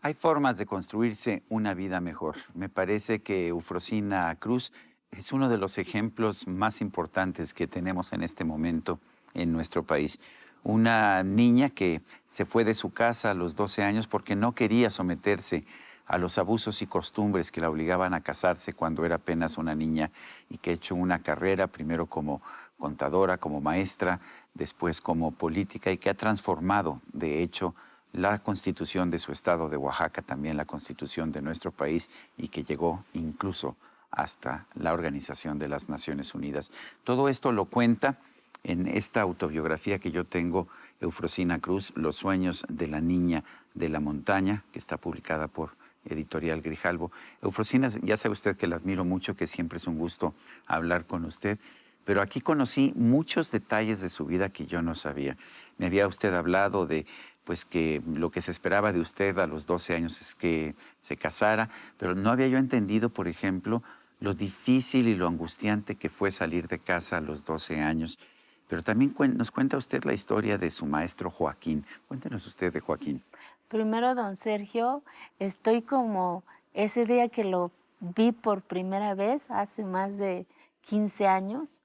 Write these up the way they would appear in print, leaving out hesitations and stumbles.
Hay formas de construirse una vida mejor. Me parece que Eufrosina Cruz es uno de los ejemplos más importantes que tenemos en este momento en nuestro país. Una niña que se fue de su casa a los 12 años porque no quería someterse a los abusos y costumbres que la obligaban a casarse cuando era apenas una niña y que ha hecho una carrera primero como contadora, como maestra, después como política y que ha transformado, de hecho, la constitución de su estado de Oaxaca, también la constitución de nuestro país y que llegó incluso hasta la Organización de las Naciones Unidas. Todo esto lo cuenta en esta autobiografía que yo tengo, Eufrosina Cruz, Los sueños de la niña de la montaña, que está publicada por Editorial Grijalbo. Eufrosina, ya sabe usted que la admiro mucho, que siempre es un gusto hablar con usted, pero aquí conocí muchos detalles de su vida que yo no sabía. Me había usted hablado de pues que lo que se esperaba de usted a los 12 años es que se casara, pero no había yo entendido, por ejemplo, lo difícil y lo angustiante que fue salir de casa a los 12 años. Pero también nos cuenta usted la historia de su maestro Joaquín. Cuéntenos usted de Joaquín. Primero, don Sergio, estoy como ese día que lo vi por primera vez, hace más de 15 años,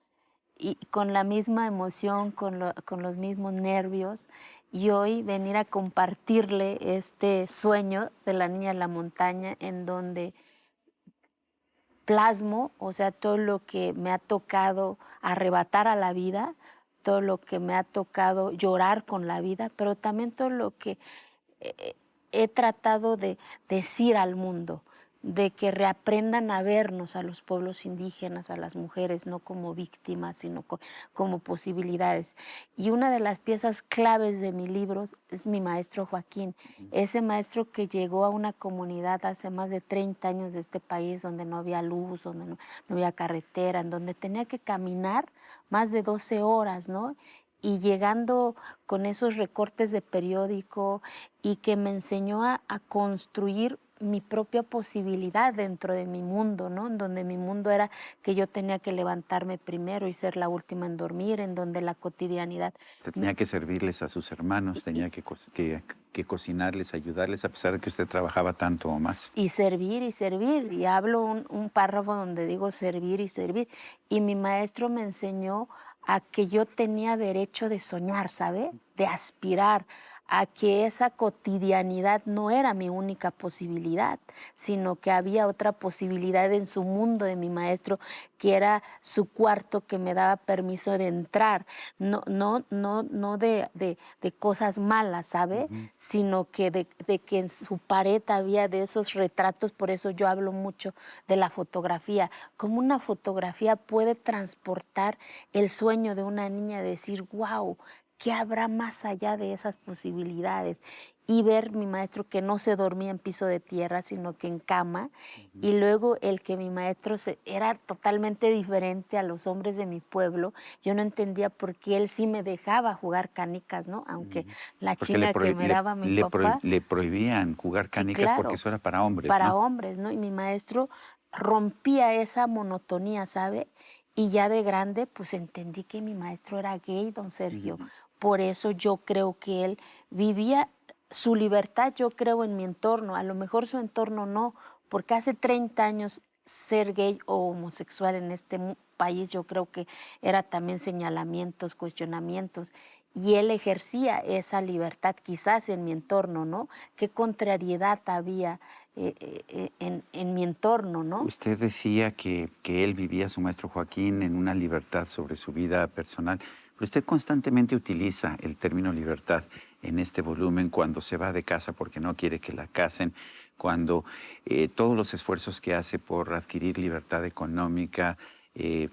y con la misma emoción, con los mismos nervios, y hoy venir a compartirle este sueño de la niña de la montaña, en donde plasmo, o sea, todo lo que me ha tocado arrebatar a la vida, todo lo que me ha tocado llorar con la vida, pero también todo lo que eh, he tratado de decir al mundo, de que reaprendan a vernos a los pueblos indígenas, a las mujeres, no como víctimas, sino como posibilidades. Y una de las piezas claves de mi libro es mi maestro Joaquín, ese maestro que llegó a una comunidad hace más de 30 años de este país, donde no había luz, donde no había carretera, en donde tenía que caminar más de 12 horas, ¿no? Y llegando con esos recortes de periódico y que me enseñó a construir mi propia posibilidad dentro de mi mundo, ¿no? En donde mi mundo era que yo tenía que levantarme primero y ser la última en dormir, en donde la cotidianidad. Usted tenía que servirles a sus hermanos, tenía que cocinarles, ayudarles, a pesar de que usted trabajaba tanto o más. Y servir y servir. Y hablo un párrafo donde digo servir y servir. Y mi maestro me enseñó a que yo tenía derecho de soñar, ¿sabe? De aspirar, a que esa cotidianidad no era mi única posibilidad, sino que había otra posibilidad en su mundo de mi maestro, que era su cuarto, que me daba permiso de entrar, no de cosas malas, ¿sabe? Ujú. Sino que de que en su pared había de esos retratos. Por eso yo hablo mucho de la fotografía, como una fotografía puede transportar el sueño de una niña, decir, wow, ¿qué habrá más allá de esas posibilidades? Y ver mi maestro que no se dormía en piso de tierra, sino que en cama. Ujú. Y luego el que mi maestro era totalmente diferente a los hombres de mi pueblo. Yo no entendía por qué él sí me dejaba jugar canicas, ¿no? Aunque Ujú. la Porque chinga que me daba mi papá, le prohibían jugar sí, canicas porque claro, eso era para hombres, para ¿no? hombres, ¿no? Y mi maestro rompía esa monotonía, ¿sabe? Y ya de grande, pues entendí que mi maestro era gay, don Sergio. Ujú. Por eso yo creo que él vivía su libertad, yo creo, en mi entorno. A lo mejor su entorno no, porque hace 30 años ser gay o homosexual en este país, yo creo que era también señalamientos, cuestionamientos. Y él ejercía esa libertad quizás en mi entorno, ¿no? Qué contrariedad había en mi entorno, ¿no? Usted decía que él vivía, su maestro Joaquín, en una libertad sobre su vida personal, pero usted constantemente utiliza el término libertad en este volumen cuando se va de casa porque no quiere que la casen, cuando todos los esfuerzos que hace por adquirir libertad económica, eh,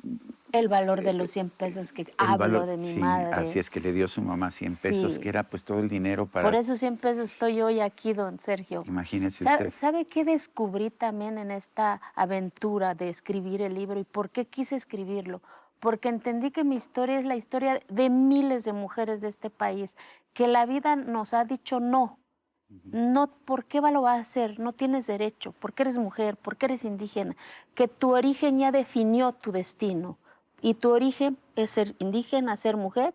El valor de los 100 pesos que el hablo valor, de mi sí, así madre. es que le dio su mamá 100 pesos, que Sí, era pues todo el dinero por para, esos 100 pesos estoy hoy aquí, don Sergio. imagínese ¿Sabe, usted. sabe qué descubrí también en esta aventura de escribir el libro y por qué quise escribirlo? Porque entendí que mi historia es la historia de miles de mujeres de este país, que la vida nos ha dicho no. Ujú. No, ¿por qué lo vas a hacer? No tienes derecho, porque eres mujer, porque eres indígena, que tu origen ya definió tu destino. Y tu origen es ser indígena, ser mujer,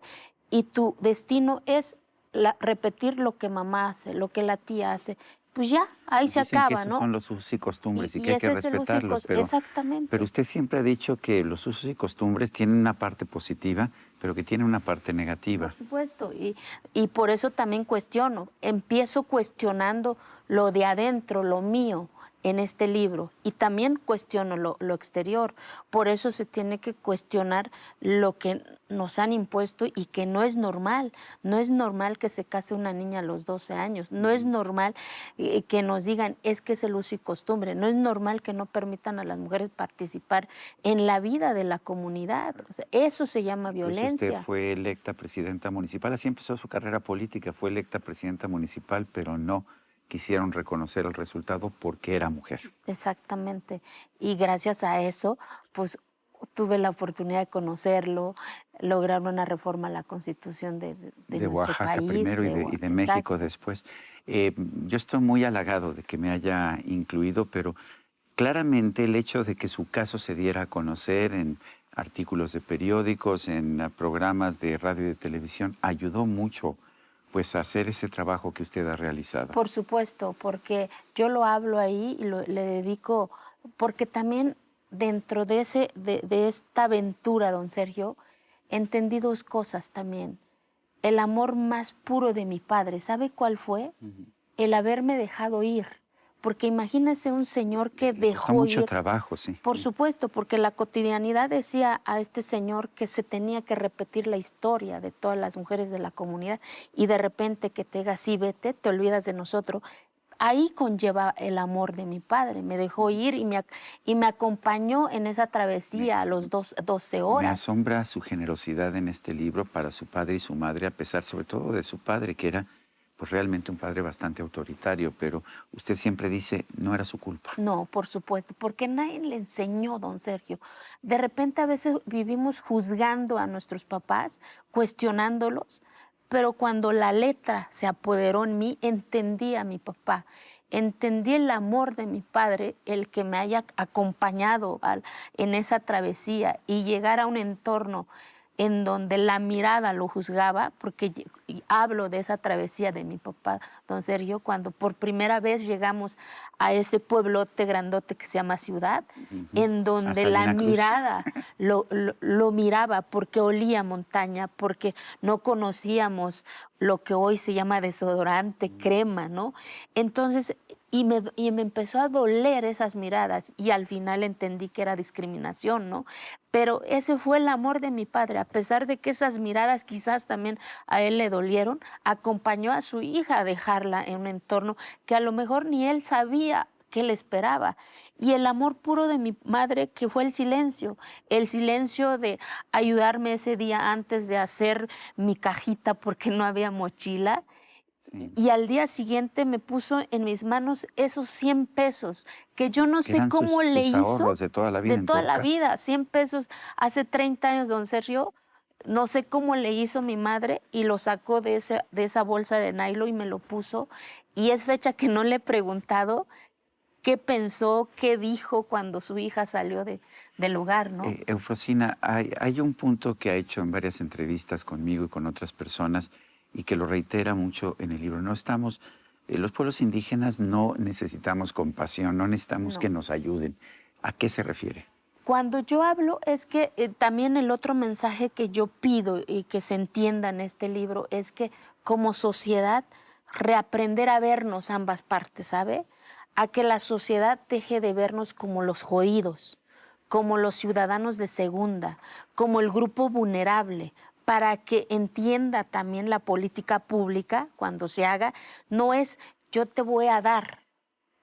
y tu destino es repetir lo que mamá hace, lo que la tía hace. pues ya, ahí se Dicen que acaba, esos ¿no? son los usos y costumbres y que hay que ese es el uso y respetarlos, exactamente. pero usted siempre ha dicho que los usos y costumbres tienen una parte positiva, pero que tienen una parte negativa. Por supuesto, y por eso también cuestiono, empiezo cuestionando lo de adentro, lo mío en este libro, y también cuestiono lo exterior. Por eso se tiene que cuestionar lo que nos han impuesto y que no es normal. No es normal que se case una niña a los 12 años, no es normal que nos digan es que es el uso y costumbre, no es normal que no permitan a las mujeres participar en la vida de la comunidad. O sea, eso se llama Pues violencia. usted fue electa presidenta municipal, así empezó su carrera política, fue electa presidenta municipal, pero no quisieron reconocer el resultado porque era mujer. Exactamente. Y gracias a eso, pues tuve la oportunidad de conocerlo, lograr una reforma a la Constitución de De nuestro Oaxaca país. primero y de México Exacto. después. Yo estoy muy halagado de que me haya incluido, pero claramente el hecho de que su caso se diera a conocer en artículos de periódicos, en programas de radio y de televisión, ayudó mucho pues a hacer ese trabajo que usted ha realizado. Por supuesto, porque yo lo hablo ahí y le dedico, porque también dentro de esta aventura, don Sergio, entendí dos cosas también. El amor más puro de mi padre, ¿sabe cuál fue? El haberme dejado ir. Porque imagínese un señor que Le costó dejó mucho ir. trabajo, sí. Por supuesto, porque la cotidianidad decía a este señor que se tenía que repetir la historia de todas las mujeres de la comunidad y de repente que te diga, sí, vete, te olvidas de nosotros. Ahí conlleva el amor de mi padre. Me dejó ir y me acompañó en esa travesía a los 12 Me horas. asombra su generosidad en este libro para su padre y su madre, a pesar sobre todo de su padre, que era pues realmente un padre bastante autoritario, pero usted siempre dice, no era su culpa. No, por supuesto, porque nadie le enseñó, don Sergio. De repente a veces vivimos juzgando a nuestros papás, cuestionándolos, pero cuando la letra se apoderó en mí, entendí a mi papá, entendí el amor de mi padre, el que me haya acompañado en esa travesía y llegar a un entorno en donde la mirada lo juzgaba, porque hablo de esa travesía de mi papá, don Sergio, cuando por primera vez llegamos a ese pueblote grandote que se llama Ciudad, en donde la Salina Cruz. mirada lo miraba porque olía montaña, porque no conocíamos lo que hoy se llama desodorante, crema, ¿no? Entonces, y me empezó a doler esas miradas y al final entendí que era discriminación, ¿no? Pero ese fue el amor de mi padre, a pesar de que esas miradas quizás también a él le dolieron, acompañó a su hija a dejarla en un entorno que a lo mejor ni él sabía qué le esperaba. Y el amor puro de mi madre, que fue el silencio de ayudarme ese día antes de hacer mi cajita porque no había mochila. Sí. Y al día siguiente me puso en mis manos esos 100 pesos, que yo no sé cómo le hizo. Ahorros de toda la vida. De toda la vida, 100 pesos. Hace 30 años, don Sergio, no sé cómo le hizo mi madre y lo sacó de esa bolsa de nylon y me lo puso. Y es fecha que no le he preguntado qué pensó, qué dijo cuando su hija salió del lugar, ¿no? Eufrosina, hay un punto que ha hecho en varias entrevistas conmigo y con otras personas y que lo reitera mucho en el libro. No estamos, los pueblos indígenas no necesitamos compasión, no necesitamos que nos ayuden. ¿A qué se refiere? Cuando yo hablo es que también el otro mensaje que yo pido y que se entienda en este libro es que como sociedad reaprender a vernos ambas partes, ¿sabe? A que la sociedad deje de vernos como los jodidos, como los ciudadanos de segunda, como el grupo vulnerable, para que entienda también la política pública cuando se haga, no es yo te voy a dar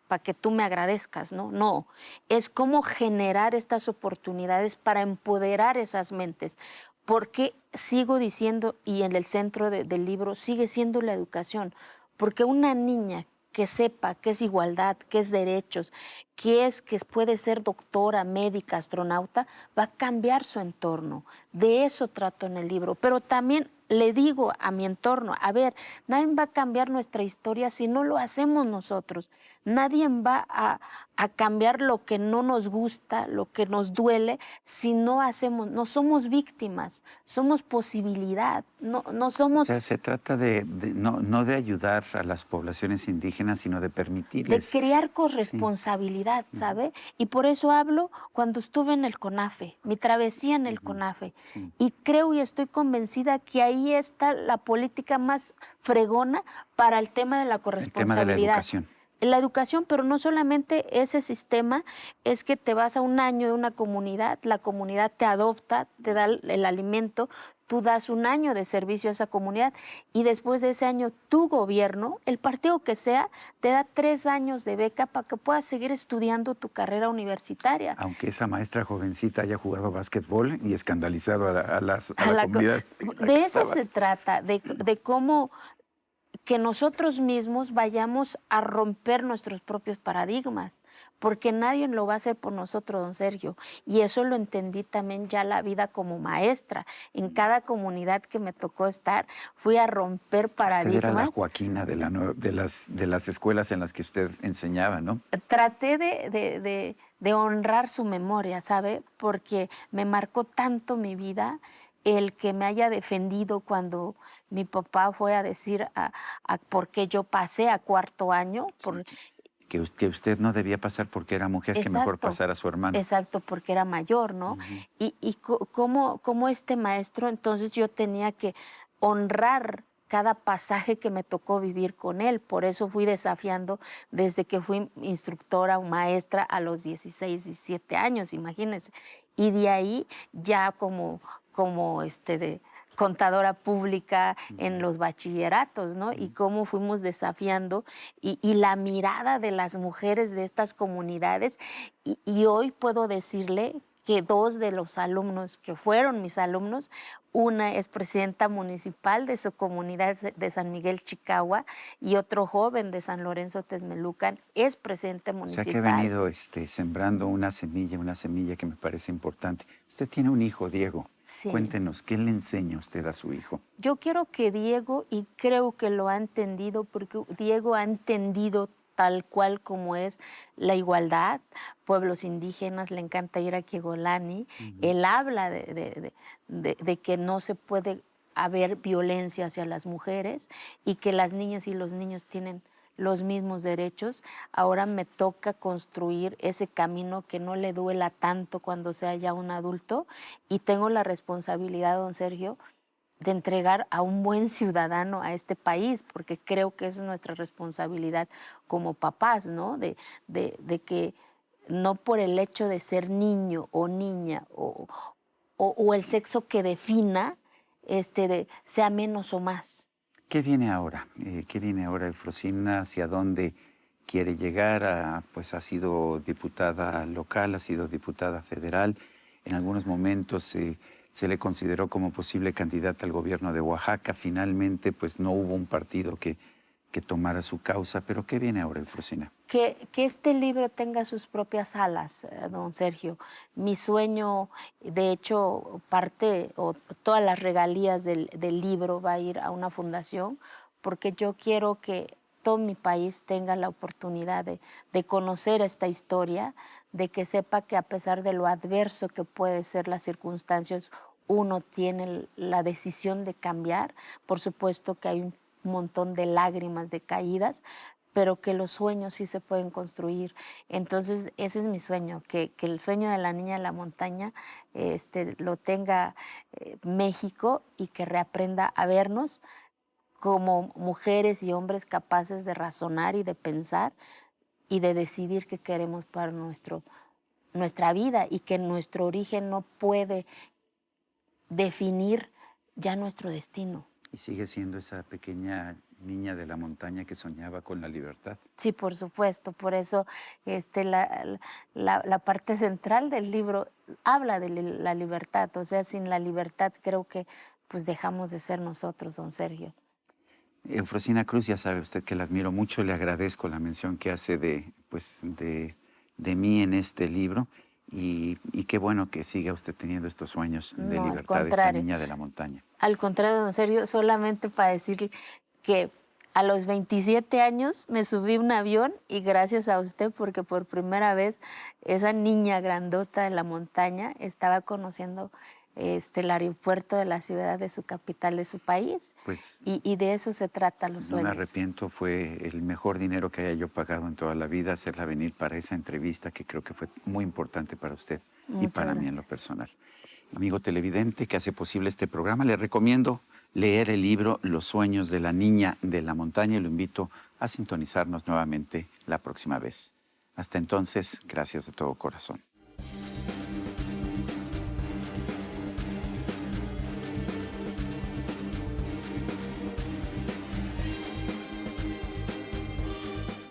para que tú me agradezcas, ¿no? No, es cómo generar estas oportunidades para empoderar esas mentes. Porque sigo diciendo, y en el centro del libro sigue siendo la educación, porque una niña que sepa qué es igualdad, qué es derechos, que puede ser doctora, médica, astronauta, va a cambiar su entorno. De eso trato en el libro. Pero también le digo a mi entorno, a ver, nadie va a cambiar nuestra historia si no lo hacemos nosotros. Nadie va a cambiar lo que no nos gusta, lo que nos duele, si no hacemos, no somos víctimas, somos posibilidad, no O somos sea, se trata no de ayudar a las poblaciones indígenas, sino de de permitirles. criar con Sí. responsabilidad, Ujú, ¿sabe? Y por eso hablo cuando estuve en el CONAFE, mi travesía en el ujú, CONAFE. sí. Y creo y estoy convencida que ahí está la política más fregona para el tema de la El tema de la corresponsabilidad. educación. La educación, pero no solamente ese sistema, es que te vas a un año de una comunidad, la comunidad te adopta, te da el alimento, tú das un año de servicio a esa comunidad y después de ese año tu gobierno, el partido que sea, te da 3 años de beca para que puedas seguir estudiando tu carrera universitaria. Aunque esa maestra jovencita haya jugado básquetbol y escandalizado a A la la co- comunidad en la que de eso estaba. se trata, de cómo que nosotros mismos vayamos a romper nuestros propios paradigmas, porque nadie lo va a hacer por nosotros, don Sergio. Y eso lo entendí también ya la vida como maestra. En cada comunidad que me tocó estar, fui a romper Usted era la paradigmas. Joaquina de las escuelas en las que usted enseñaba, ¿no? Traté de honrar su memoria, ¿sabe? Porque me marcó tanto mi vida el que me haya defendido cuando mi papá fue a decir a por qué yo pasé a 4.º año. Sí, que usted no debía pasar porque era mujer, que mejor Exacto, pasara a su hermano. exacto, porque era mayor, ¿no? Ujú. Y cómo este maestro, entonces yo tenía que honrar cada pasaje que me tocó vivir con él. Por eso fui desafiando desde que fui instructora o maestra a los 16, 17 años, imagínense. Y de ahí ya como de contadora pública en los bachilleratos, ¿no? Y cómo fuimos desafiando y la mirada de las mujeres de estas comunidades. Y hoy puedo decirle que 2 de los alumnos que fueron mis alumnos, una es presidenta municipal de su comunidad de San Miguel Chicagua y otro joven de San Lorenzo Texmelucan es presidente O sea que ha municipal. venido sembrando una semilla que me parece importante. Usted tiene un hijo, Diego. Sí. Cuéntenos, ¿qué le enseña usted a su hijo? Yo quiero que Diego, y creo que lo ha entendido, porque Diego ha entendido tal cual como es la igualdad, pueblos indígenas, le encanta ir a Kiegolani, él habla de que no se puede haber violencia hacia las mujeres y que las niñas y los niños tienen los mismos derechos. Ahora me toca construir ese camino que no le duela tanto cuando sea ya un adulto y tengo la responsabilidad, don Sergio, de entregar a un buen ciudadano a este país, porque creo que es nuestra responsabilidad como papás, ¿no? De que no por el hecho de ser niño o niña o el sexo que defina, sea menos o más. ¿Qué viene ahora? ¿Qué viene ahora, Eufrosina? ¿Hacia dónde quiere llegar? Pues ha sido diputada local, ha sido diputada federal. En algunos momentos se le consideró como posible candidata al gobierno de Oaxaca. Finalmente, pues no hubo un partido que tomara su causa. ¿Pero qué viene ahora, Eufrosina? Que este libro tenga sus propias alas, don Sergio. Mi sueño, de hecho, parte o todas las regalías del libro va a ir a una fundación, porque yo quiero que todo mi país tenga la oportunidad de conocer esta historia, de que sepa que a pesar de lo adverso que puede ser las circunstancias, uno tiene la decisión de cambiar. Por supuesto que hay un montón de lágrimas, de caídas, pero que los sueños sí se pueden construir. Entonces, ese es mi sueño, que el sueño de la niña de la montaña lo tenga México y que reaprenda a vernos como mujeres y hombres capaces de razonar y de pensar y de decidir qué queremos para nuestra vida y que nuestro origen no puede definir ya nuestro destino. Y sigue siendo esa pequeña niña de la montaña que soñaba con la libertad. Sí, por supuesto. Por eso la parte central del libro habla de la libertad. O sea, sin la libertad creo que pues dejamos de ser nosotros, don Sergio. Eufrosina Cruz, ya sabe usted que la admiro mucho, le agradezco la mención que hace de mí en este libro y qué bueno que siga usted teniendo estos sueños de No, al libertad, esta contrario. niña de la montaña. Al contrario, don Sergio, solamente para decir que A los 27 años me subí a un avión y gracias a usted, porque por primera vez esa niña grandota de la montaña estaba conociendo el aeropuerto de la ciudad de su capital, de su país. Pues Y de eso se trata los no me sueños. arrepiento, fue el mejor dinero que haya yo pagado en toda la vida, hacerla venir para esa entrevista que creo que fue muy importante para usted y Muchas para mí en lo gracias. personal. Amigo televidente que hace posible este programa, le recomiendo leer el libro Los sueños de la niña de la montaña y lo invito a sintonizarnos nuevamente la próxima vez. Hasta entonces, gracias de todo corazón.